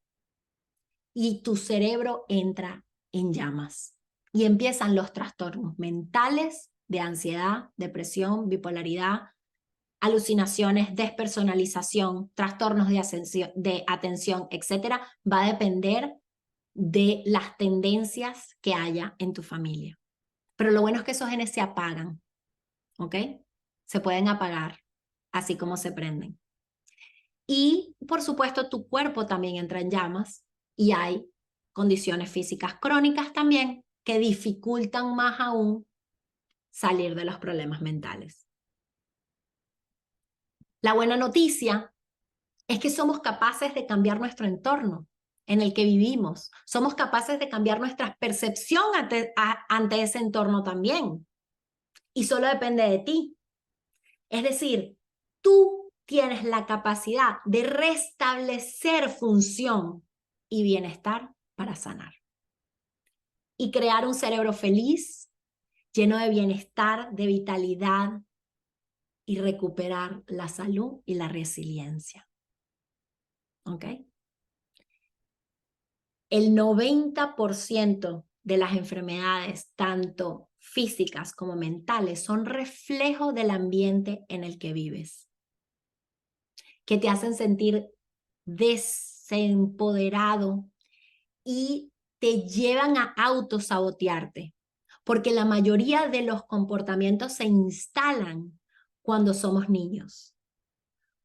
y tu cerebro entra en llamas. Y empiezan los trastornos mentales de ansiedad, depresión, bipolaridad, alucinaciones, despersonalización, trastornos de atención, etcétera. Va a depender de las tendencias que haya en tu familia. Pero lo bueno es que esos genes se apagan, ¿ok? Se pueden apagar, así como se prenden. Y, por supuesto, tu cuerpo también entra en llamas y hay condiciones físicas crónicas también que dificultan más aún salir de los problemas mentales. La buena noticia es que somos capaces de cambiar nuestro entorno en el que vivimos. Somos capaces de cambiar nuestra percepción ante ese entorno también. Y solo depende de ti. Es decir, tú tienes la capacidad de restablecer función y bienestar para sanar. Y crear un cerebro feliz, lleno de bienestar, de vitalidad y recuperar la salud y la resiliencia. ¿Ok? El 90% de las enfermedades, tanto físicas como mentales, son reflejo del ambiente en el que vives, que te hacen sentir desempoderado y te llevan a autosabotearte, porque la mayoría de los comportamientos se instalan cuando somos niños,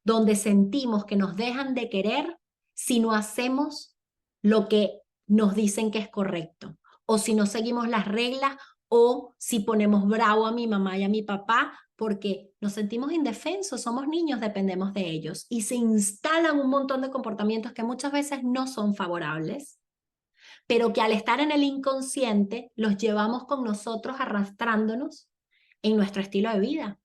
donde sentimos que nos dejan de querer si no hacemos lo que nos dicen que es correcto, o si no seguimos las reglas, o si ponemos bravo a mi mamá y a mi papá porque nos sentimos indefensos, somos niños, dependemos de ellos, y se instalan un montón de comportamientos que muchas veces no son favorables, pero que al estar en el inconsciente los llevamos con nosotros arrastrándonos en nuestro estilo de vida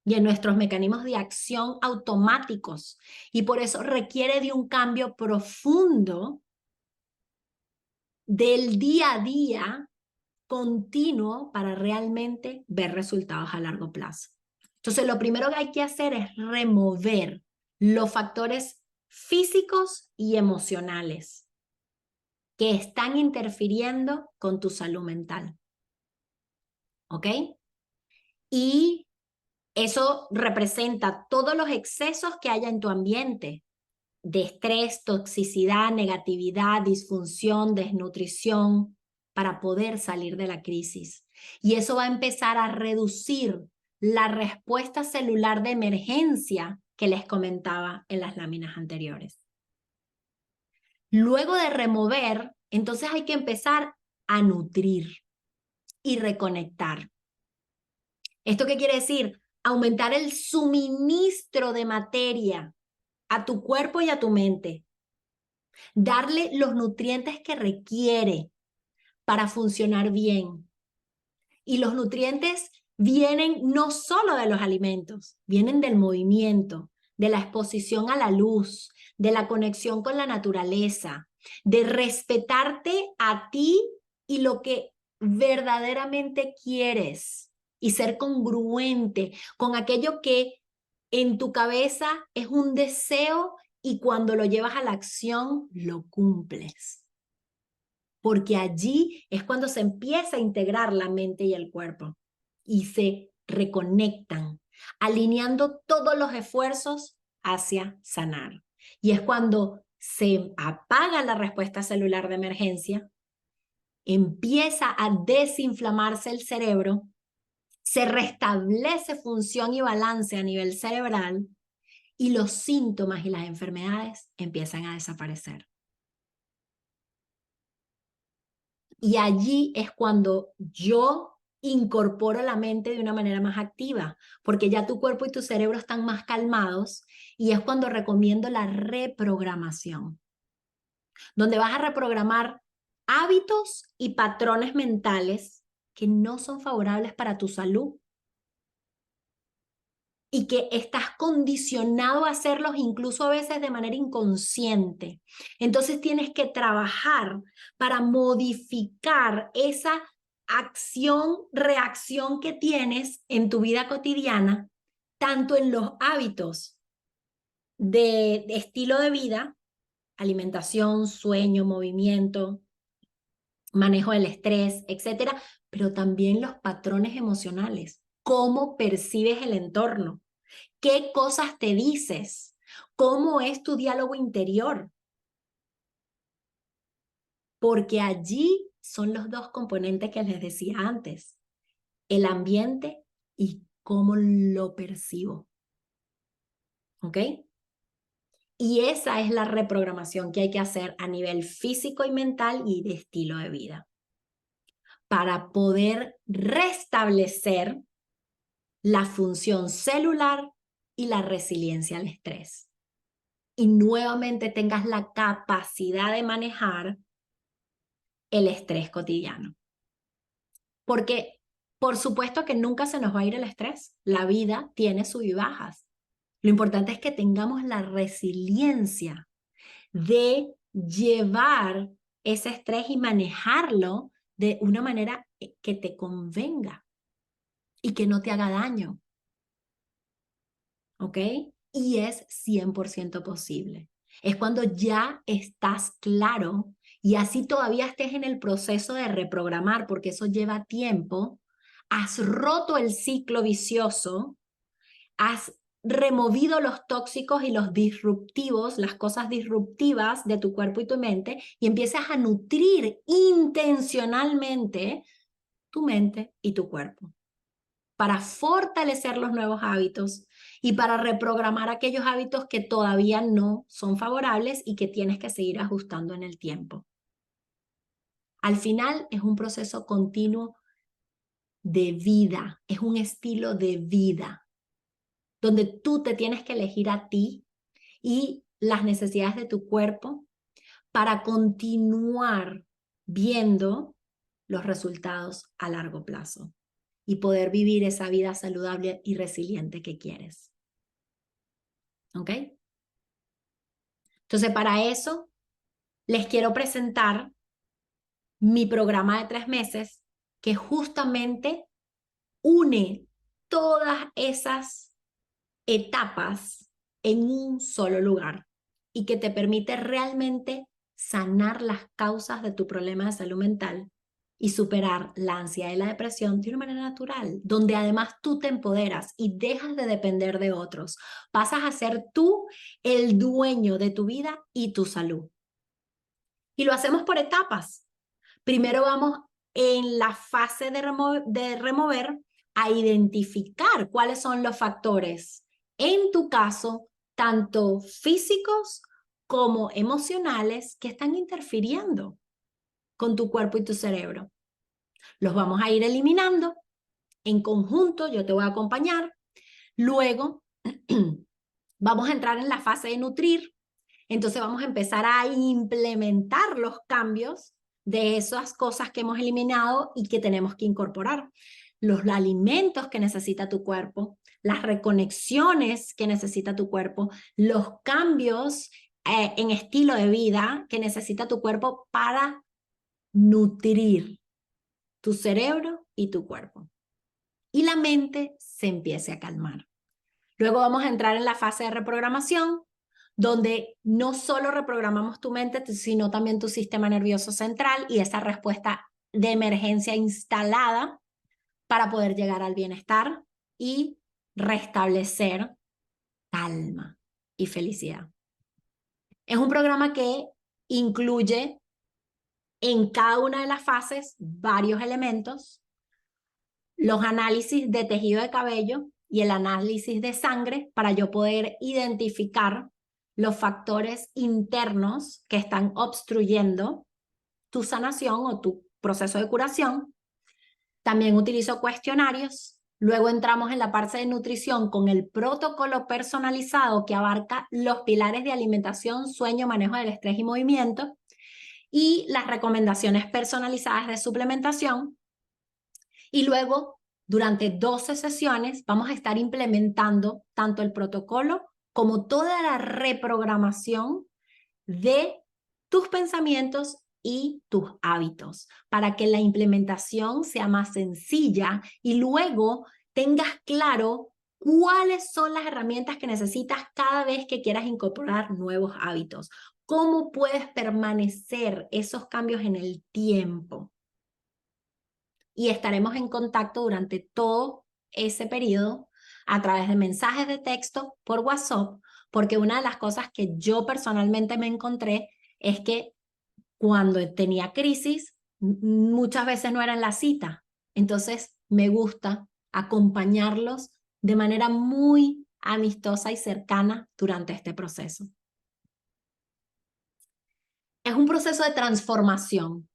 y en nuestros mecanismos de acción automáticos. Y por eso requiere de un cambio profundo del día a día continuo para realmente ver resultados a largo plazo. Entonces, lo primero que hay que hacer es remover los factores físicos y emocionales que están interfiriendo con tu salud mental. ¿Ok? Y eso representa todos los excesos que haya en tu ambiente, de estrés, toxicidad, negatividad, disfunción, desnutrición, para poder salir de la crisis. Y eso va a empezar a reducir la respuesta celular de emergencia que les comentaba en las láminas anteriores. Luego de remover, entonces hay que empezar a nutrir y reconectar. ¿Esto qué quiere decir? Aumentar el suministro de materia a tu cuerpo y a tu mente. Darle los nutrientes que requiere para funcionar bien. Y los nutrientes vienen no solo de los alimentos, vienen del movimiento, de la exposición a la luz, de la conexión con la naturaleza, de respetarte a ti y lo que verdaderamente quieres y ser congruente con aquello que en tu cabeza es un deseo y cuando lo llevas a la acción lo cumples. Porque allí es cuando se empieza a integrar la mente y el cuerpo y se reconectan, alineando todos los esfuerzos hacia sanar. Y es cuando se apaga la respuesta celular de emergencia, empieza a desinflamarse el cerebro, se restablece función y balance a nivel cerebral y los síntomas y las enfermedades empiezan a desaparecer. Y allí es cuando yo incorporo la mente de una manera más activa, porque ya tu cuerpo y tu cerebro están más calmados y es cuando recomiendo la reprogramación, donde vas a reprogramar hábitos y patrones mentales que no son favorables para tu salud y que estás condicionado a hacerlos incluso a veces de manera inconsciente. Entonces tienes que trabajar para modificar esa acción, reacción que tienes en tu vida cotidiana, tanto en los hábitos de estilo de vida, alimentación, sueño, movimiento, manejo del estrés, etcétera, pero también los patrones emocionales, cómo percibes el entorno. ¿Qué cosas te dices? ¿Cómo es tu diálogo interior? Porque allí son los dos componentes que les decía antes, el ambiente y cómo lo percibo. ¿Ok? Y esa es la reprogramación que hay que hacer a nivel físico y mental y de estilo de vida, para poder restablecer la función celular y la resiliencia al estrés. Y nuevamente tengas la capacidad de manejar el estrés cotidiano. Porque por supuesto que nunca se nos va a ir el estrés. La vida tiene sub y bajas. Lo importante es que tengamos la resiliencia de llevar ese estrés y manejarlo de una manera que te convenga y que no te haga daño. ¿Ok? Y es 100% posible. Es cuando ya estás claro y así todavía estés en el proceso de reprogramar, porque eso lleva tiempo, has roto el ciclo vicioso, has removido los tóxicos y los disruptivos, las cosas disruptivas de tu cuerpo y tu mente, y empiezas a nutrir intencionalmente tu mente y tu cuerpo para fortalecer los nuevos hábitos y para reprogramar aquellos hábitos que todavía no son favorables y que tienes que seguir ajustando en el tiempo. Al final es un proceso continuo de vida, es un estilo de vida, donde tú te tienes que elegir a ti y las necesidades de tu cuerpo para continuar viendo los resultados a largo plazo y poder vivir esa vida saludable y resiliente que quieres. ¿Ok? Entonces, para eso, les quiero presentar mi programa de 3 meses que justamente une todas esas etapas en un solo lugar y que te permite realmente sanar las causas de tu problema de salud mental y superar la ansiedad y la depresión de una manera natural, donde además tú te empoderas y dejas de depender de otros. Pasas a ser tú el dueño de tu vida y tu salud. Y lo hacemos por etapas. Primero vamos en la fase de remover a identificar cuáles son los factores, en tu caso, tanto físicos como emocionales, que están interfiriendo con tu cuerpo y tu cerebro. Los vamos a ir eliminando en conjunto, yo te voy a acompañar. Luego vamos a entrar en la fase de nutrir. Entonces vamos a empezar a implementar los cambios de esas cosas que hemos eliminado y que tenemos que incorporar. Los alimentos que necesita tu cuerpo, las reconexiones que necesita tu cuerpo, los cambios en estilo de vida que necesita tu cuerpo para nutrir tu cerebro y tu cuerpo. Y la mente se empiece a calmar. Luego vamos a entrar en la fase de reprogramación, donde no solo reprogramamos tu mente, sino también tu sistema nervioso central y esa respuesta de emergencia instalada para poder llegar al bienestar y restablecer calma y felicidad. Es un programa que incluye en cada una de las fases varios elementos, los análisis de tejido de cabello y el análisis de sangre para yo poder identificar los factores internos que están obstruyendo tu sanación o tu proceso de curación. También utilizo cuestionarios. Luego entramos en la parte de nutrición con el protocolo personalizado que abarca los pilares de alimentación, sueño, manejo del estrés y movimiento y las recomendaciones personalizadas de suplementación. Y luego, durante 12 sesiones, vamos a estar implementando tanto el protocolo como toda la reprogramación de tus pensamientos y tus hábitos, para que la implementación sea más sencilla y luego tengas claro cuáles son las herramientas que necesitas cada vez que quieras incorporar nuevos hábitos. ¿Cómo puedes permanecer esos cambios en el tiempo? Y estaremos en contacto durante todo ese periodo a través de mensajes de texto por WhatsApp, porque una de las cosas que yo personalmente me encontré es que cuando tenía crisis, muchas veces no era en la cita. Entonces, me gusta acompañarlos de manera muy amistosa y cercana durante este proceso. Es un proceso de transformación.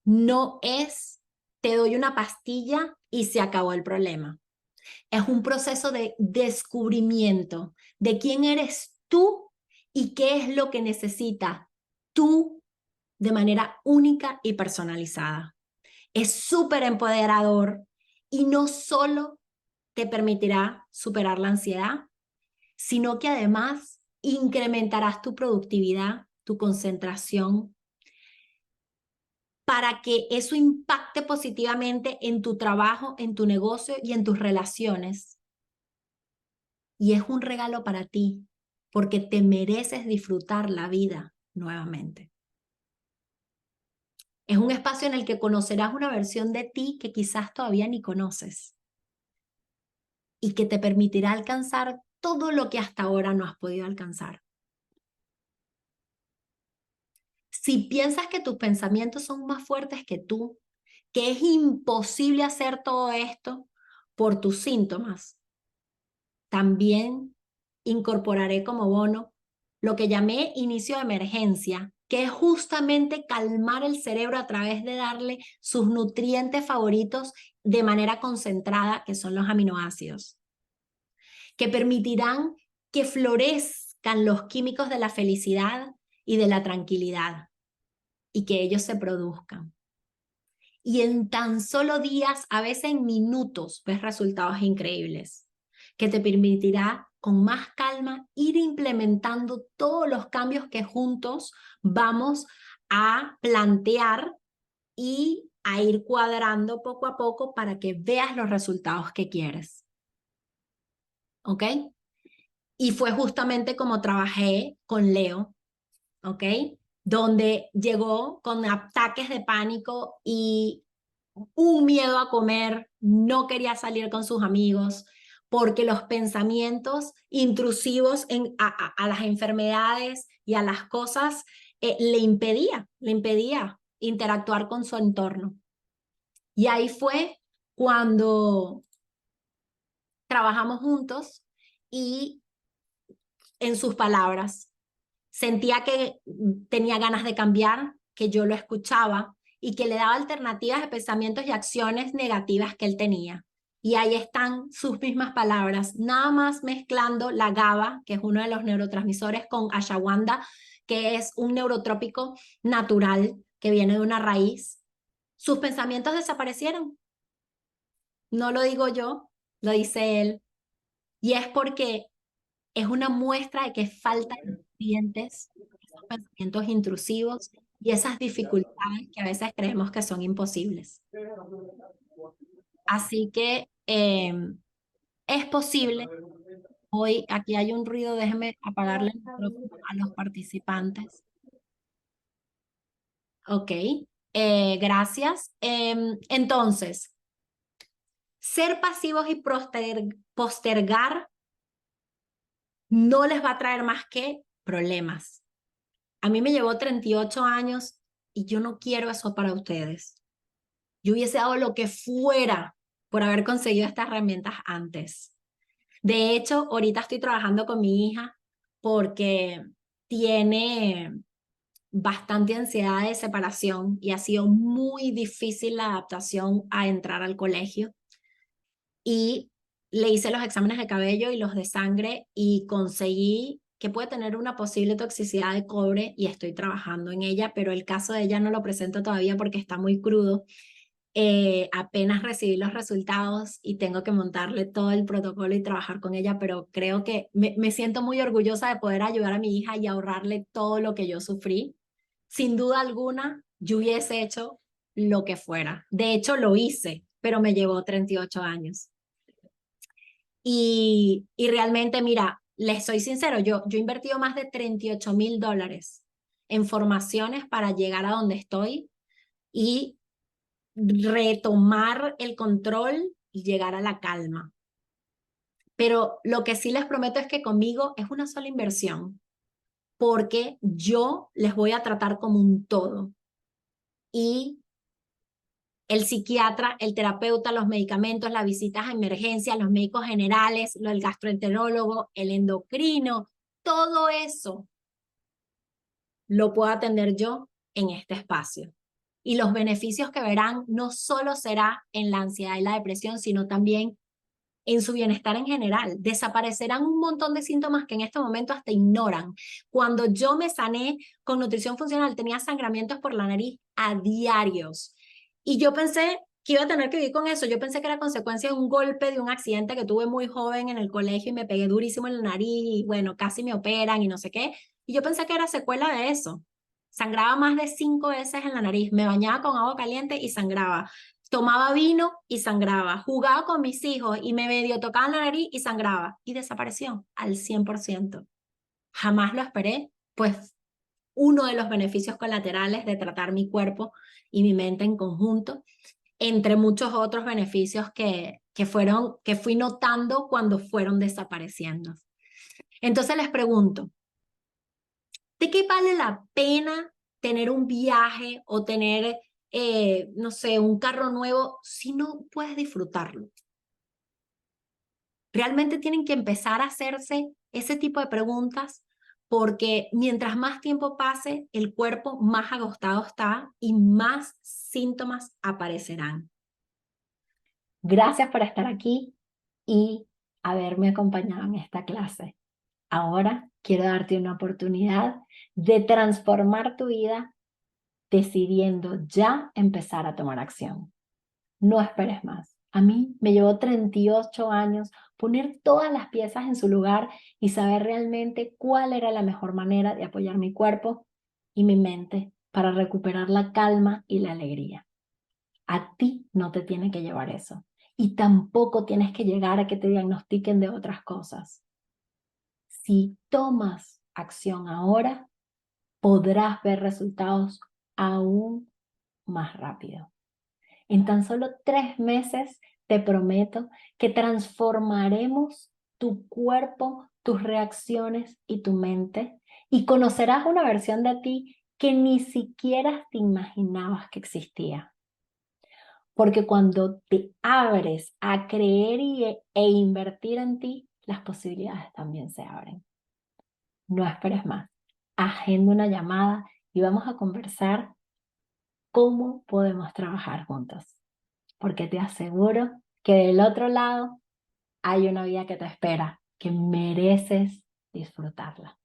No es, te doy una pastilla y se acabó el problema. Es un proceso de descubrimiento de quién eres tú y qué es lo que necesitas tú de manera única y personalizada. Es súper empoderador y no solo te permitirá superar la ansiedad, sino que además incrementarás tu productividad, tu concentración, para que eso impacte positivamente en tu trabajo, en tu negocio y en tus relaciones. Y es un regalo para ti, porque te mereces disfrutar la vida nuevamente. Es un espacio en el que conocerás una versión de ti que quizás todavía ni conoces y que te permitirá alcanzar todo lo que hasta ahora no has podido alcanzar. Si piensas que tus pensamientos son más fuertes que tú, que es imposible hacer todo esto por tus síntomas, también incorporaré como bono lo que llamé inicio de emergencia, que es justamente calmar el cerebro a través de darle sus nutrientes favoritos de manera concentrada, que son los aminoácidos, que permitirán que florezcan los químicos de la felicidad y de la tranquilidad y que ellos se produzcan. Y en tan solo días, a veces en minutos, ves resultados increíbles, que te permitirá con más calma ir implementando todos los cambios que juntos vamos a plantear y a ir cuadrando poco a poco para que veas los resultados que quieres. ¿Ok? Y fue justamente como trabajé con Leo, ¿ok? Donde llegó con ataques de pánico y un miedo a comer, no quería salir con sus amigos, porque los pensamientos intrusivos a las enfermedades y a las cosas le impedía interactuar con su entorno. Y ahí fue cuando trabajamos juntos y en sus palabras sentía que tenía ganas de cambiar, que yo lo escuchaba y que le daba alternativas de pensamientos y acciones negativas que él tenía. Y ahí están sus mismas palabras, nada más mezclando la GABA, que es uno de los neurotransmisores, con ashwagandha, que es un neurotrópico natural que viene de una raíz. Sus pensamientos desaparecieron. No lo digo yo, lo dice él. Y es porque es una muestra de que faltan nutrientes, esos pensamientos intrusivos y esas dificultades que a veces creemos que son imposibles. Así que es posible. Hoy aquí hay un ruido, déjeme apagarle el micrófono a los participantes. Ok, gracias. Entonces, ser pasivos y postergar no les va a traer más que problemas. A mí me llevó 38 años y yo no quiero eso para ustedes. Yo hubiese dado lo que fuera por haber conseguido estas herramientas antes. De hecho, ahorita estoy trabajando con mi hija porque tiene bastante ansiedad de separación y ha sido muy difícil la adaptación a entrar al colegio. Y le hice los exámenes de cabello y los de sangre y conseguí que puede tener una posible toxicidad de cobre y estoy trabajando en ella, pero el caso de ella no lo presento todavía porque está muy crudo. Apenas recibí los resultados y tengo que montarle todo el protocolo y trabajar con ella, pero creo que me siento muy orgullosa de poder ayudar a mi hija y ahorrarle todo lo que yo sufrí. Sin duda alguna, yo hubiese hecho lo que fuera. De hecho, lo hice, pero me llevó 38 años. Y realmente, mira, les soy sincero, yo he invertido más de $38,000 en formaciones para llegar a donde estoy y retomar el control y llegar a la calma. Pero lo que sí les prometo es que conmigo es una sola inversión, porque yo les voy a tratar como un todo. Y el psiquiatra, el terapeuta, los medicamentos, las visitas a emergencias, los médicos generales, el gastroenterólogo, el endocrino, todo eso lo puedo atender yo en este espacio. Y los beneficios que verán no solo será en la ansiedad y la depresión, sino también en su bienestar en general. Desaparecerán un montón de síntomas que en este momento hasta ignoran. Cuando yo me sané con nutrición funcional, tenía sangramientos por la nariz a diarios. Y yo pensé que iba a tener que vivir con eso. Yo pensé que era consecuencia de un golpe, de un accidente que tuve muy joven en el colegio y me pegué durísimo en la nariz y bueno, casi me operan y no sé qué. Y yo pensé que era secuela de eso. Sangraba más de 5 veces en la nariz. Me bañaba con agua caliente y sangraba. Tomaba vino y sangraba. Jugaba con mis hijos y me medio tocaba la nariz y sangraba. Y desapareció al 100%. Jamás lo esperé, pues uno de los beneficios colaterales de tratar mi cuerpo y mi mente en conjunto, entre muchos otros beneficios que fui notando cuando fueron desapareciendo. Entonces les pregunto, ¿de qué vale la pena tener un viaje o tener, no sé, un carro nuevo si no puedes disfrutarlo? Realmente tienen que empezar a hacerse ese tipo de preguntas porque mientras más tiempo pase, el cuerpo más agotado está y más síntomas aparecerán. Gracias por estar aquí y haberme acompañado en esta clase. Ahora quiero darte una oportunidad de transformar tu vida decidiendo ya empezar a tomar acción. No esperes más. A mí me llevó 38 años poner todas las piezas en su lugar y saber realmente cuál era la mejor manera de apoyar mi cuerpo y mi mente para recuperar la calma y la alegría. A ti no te tiene que llevar eso. Y tampoco tienes que llegar a que te diagnostiquen de otras cosas. Si tomas acción ahora, podrás ver resultados aún más rápido. En tan solo 3 meses te prometo que transformaremos tu cuerpo, tus reacciones y tu mente y conocerás una versión de ti que ni siquiera te imaginabas que existía. Porque cuando te abres a creer e invertir en ti, las posibilidades también se abren. No esperes más. Agenda una llamada y vamos a conversar cómo podemos trabajar juntos. Porque te aseguro que del otro lado hay una vida que te espera, que mereces disfrutarla.